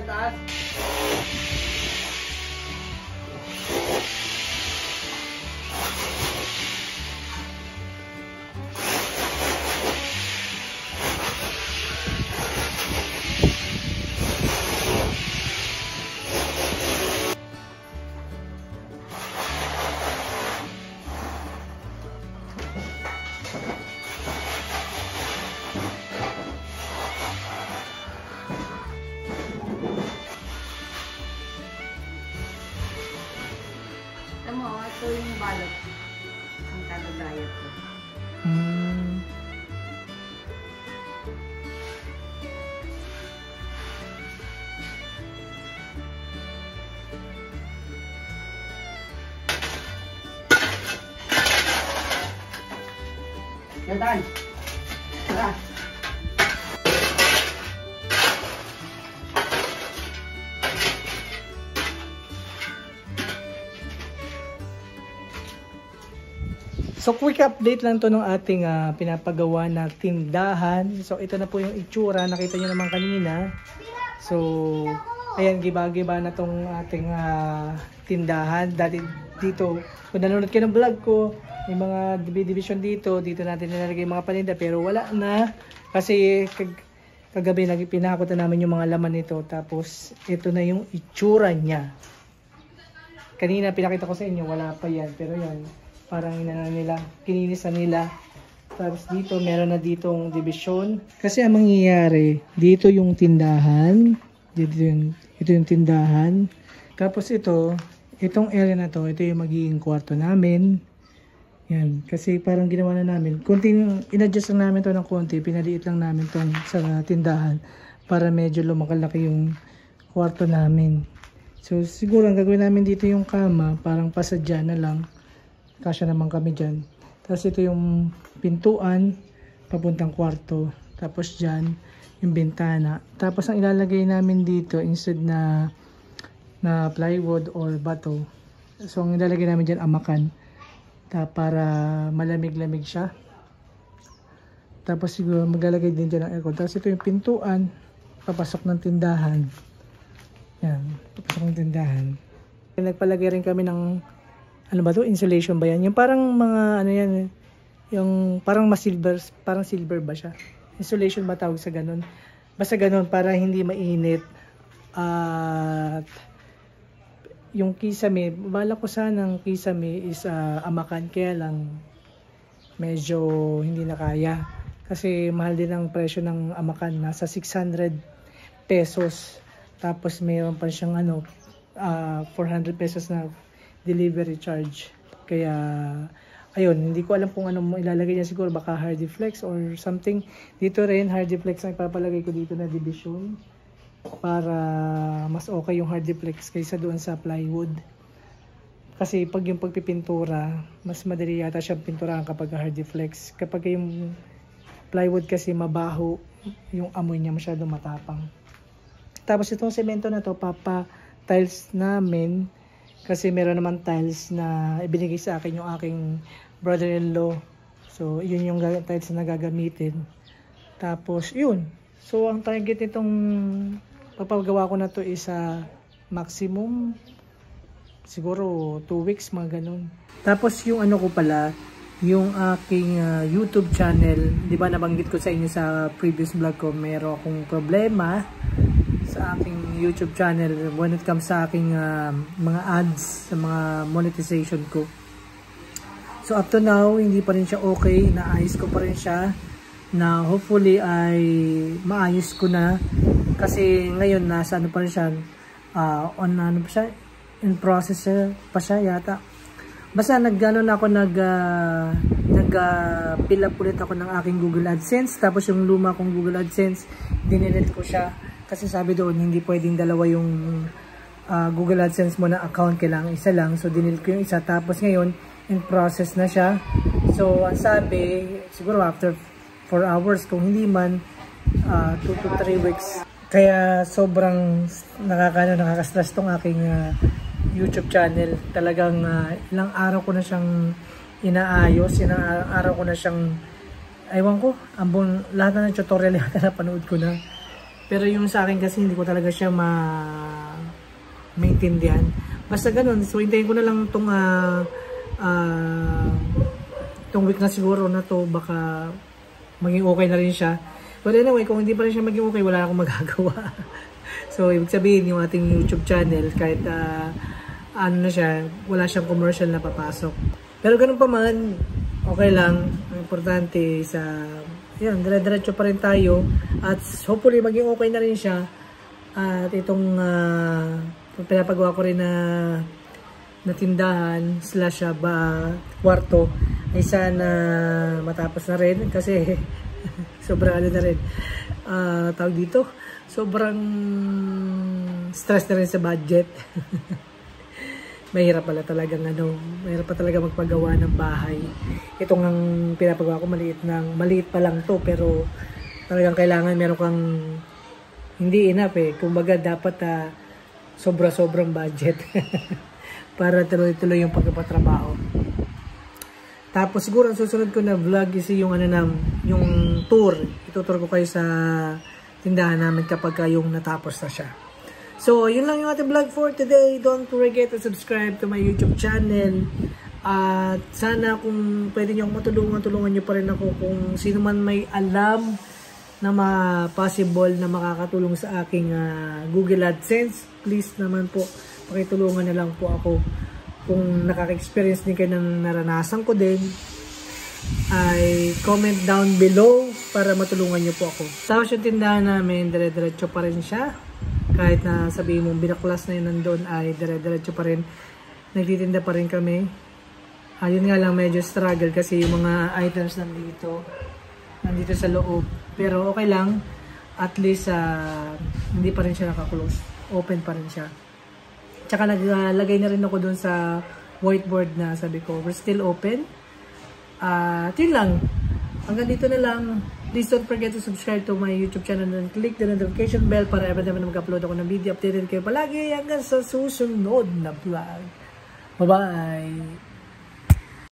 taas. Ito yung balot ang tagagayat ko. Yan, tara. So quick update lang to ng ating pinapagawa na tindahan. So ito na po yung itsura, nakita nyo naman kanina. So ayan, giba-giba na tong ating tindahan. Dati dito, kung nanonood kayo ng vlog ko, may mga division dito natin nilalagay yung mga paninda, pero wala na kasi kagabi pinakota namin yung mga laman nito. Tapos ito na yung itsura niya. Kanina pinakita ko sa inyo, wala pa yan, pero yan parang kininis na nila. Tapos dito, meron na ditong division. Kasi ang mangyayari, dito yung tindahan. Ito yung tindahan. Tapos itong area na to, ito yung magiging kwarto namin. Yan. Kasi parang ginawa na namin. In-adjust lang namin to ng konti. Pinaliit lang namin tong sa tindahan. Para medyo lumakalaki yung kwarto namin. So siguro ang gagawin namin dito yung kama. Parang pasadya na lang. Kasya naman kami dyan. Tapos ito yung pintuan papuntang kwarto. Tapos dyan yung bintana. Tapos ang ilalagay namin dito instead na plywood or bato. So ang ilalagay namin dyan amakan. Para malamig-lamig siya. Tapos siguro maglalagay din dyan ng aircon. Tapos ito yung pintuan papasok ng tindahan. Yan. Papasok ng tindahan. Nagpalagay rin kami ng ano ba to? Insulation ba yan? Yung parang mga ano yan, yung parang parang silver ba siya? Insulation ba tawag sa ganun? Basta ganun para hindi mainit. At yung kisame, bala ko sanang kisame is amakan, kaya lang medyo hindi na kaya. Kasi mahal din ang presyo ng amakan, nasa 600 pesos. Tapos mayroon pa siyang 400 pesos na delivery charge. Kaya ayun, hindi ko alam kung ano mo ilalagay niya, siguro baka Hardiflex or something. Dito rin Hardiflex ang ipapalagay ko dito na division para mas okay yung Hardiflex kaysa doon sa plywood. Kasi pag yung pagpipintura, mas madali yata siyang pinturahan kapag Hardiflex. Kapag yung plywood kasi mabaho, yung amoy niya masyado matapang. Tapos itong semento na to, papa tiles namin. Kasi meron naman tiles na ibinigay sa akin yung aking brother-in-law. So, yun yung tiles na gagamitin. Tapos, yun. So, ang target nitong papagawa ko na to is maximum siguro 2 weeks, mga ganun. Tapos, yung ano ko pala, yung aking YouTube channel, di ba nabanggit ko sa inyo sa previous vlog ko, meron akong problema sa aking YouTube channel when it comes sa aking mga ads, sa mga monetization ko. So up to now, hindi pa rin siya okay. Naayos ko pa rin siya na hopefully ay maayos ko na. Kasi ngayon nasa ano pa rin siya, in process pa siya yata. Basta nag-fill up ulit ako ng aking Google AdSense. Tapos yung luma kong Google AdSense, dinilit ko siya. Kasi sabi doon, hindi pwedeng dalawa yung Google AdSense mo na account. Kailangan isa lang. So, dinilit ko yung isa. Tapos ngayon, in process na siya. So, ang sabi, siguro after 4 hours, kung hindi man, 2 to 3 weeks. Kaya sobrang nakaka-stress tong aking YouTube channel. Talagang ilang araw ko na siyang inaayos. Ilang araw ko na siyang, aywan ko, lahat na ng tutorial na napanood ko na. Pero yung sa akin kasi hindi ko talaga siya maintindihan. Basta ganun. So hintayin ko na lang itong week na siguro na to, baka maging okay na rin siya. But anyway, kung hindi pa rin siya maging okay, wala akong magagawa. So ibig sabihin yung ating YouTube channel, kahit ano na siya, wala siyang commercial na papasok. Pero ganun pa man, okay lang. Ang importante sa yan, dire-diretso pa rin tayo at hopefully maging okay na rin siya. At itong pinapagawa ko rin na tindahan / kwarto ay sana matapos na rin kasi sobrang ano na rin tawag dito, sobrang stress na rin sa budget. Mahirap pa talaga magpagawa ng bahay. Itong ang pinapagawa ko maliit pa lang to, pero talagang kailangan meron kang hindi enough kumbaga dapat sobrang budget para tuloy-tuloy yung pagpapatrabaho. Tapos siguro ang susunod ko na vlog is yung yung tour. Itutur ko kayo sa tindahan namin kapag yung natapos na siya. So, yun lang yung ating vlog for today. Don't forget to subscribe to my YouTube channel. At sana kung pwede nyo akong tulungan nyo pa rin ako kung sino man may alam na possible na makakatulong sa aking Google AdSense. Please naman po, pakitulungan na lang po ako. Kung nakaka-experience din kayo ng naranasan ko din, ay comment down below para matulungan nyo po ako. Tapos yung tindahan namin, dire-diretso pa rin siya. Kahit na sabihin mo binaklas na yun nandun, ay dire-diretso pa rin. Nagtitinda pa rin kami. Yun nga lang, medyo struggle kasi yung mga items nandito sa loob. Pero okay lang. At least hindi pa rin siya nakaklose. Open pa rin siya. Tsaka naglagay na rin ako dun sa whiteboard na sabi ko, we're still open. Yun lang. Hanggang dito na lang. Please don't forget to subscribe to my YouTube channel and click the notification bell para every time na mag-upload ako ng video, updated kayo palagi hanggang sa susunod na vlog. Bye-bye!